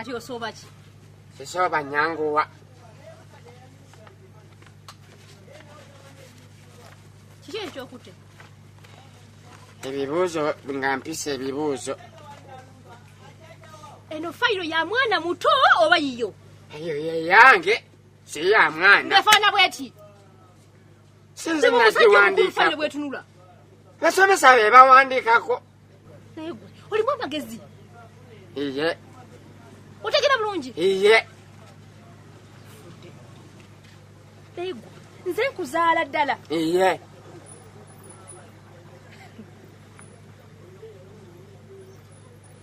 kati osoba ki? Sisoba nyanguwa. Kiki ekyokutte? Ebibuuzo nga mpisa ebibuuzo. Eno fayiro ya mwana muto oba yiyo? Eyo ye yange si ya mwana. Ndefaana bweti. Sinze nagiwandiika. Fayiro bwetunula. Basomesa be bawandiikako. Naye gwe olimu amagezi. Iye. Otegera bulungi? Iye. Naye gwe nze nkuzaala ddala. Iye.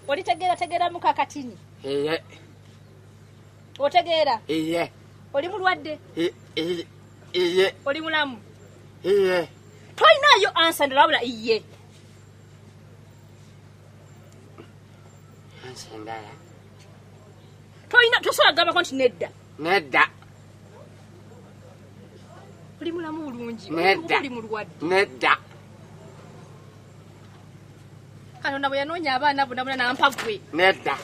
Olitegeera muka katini? Iye. Otegeera? Iye. Oli mulwadde? Iye. Oli mulamu? Iye. Toyinaayo ansa ndala wabula iye. Ansa ndala? Tosobola kugambako nti nedda. Nedda. Oli mulamu bulungi. Nedda. Oli mulwadde. Nedda. Katonda bwe yanoonya abaana bonna nampa gwe. Nedda.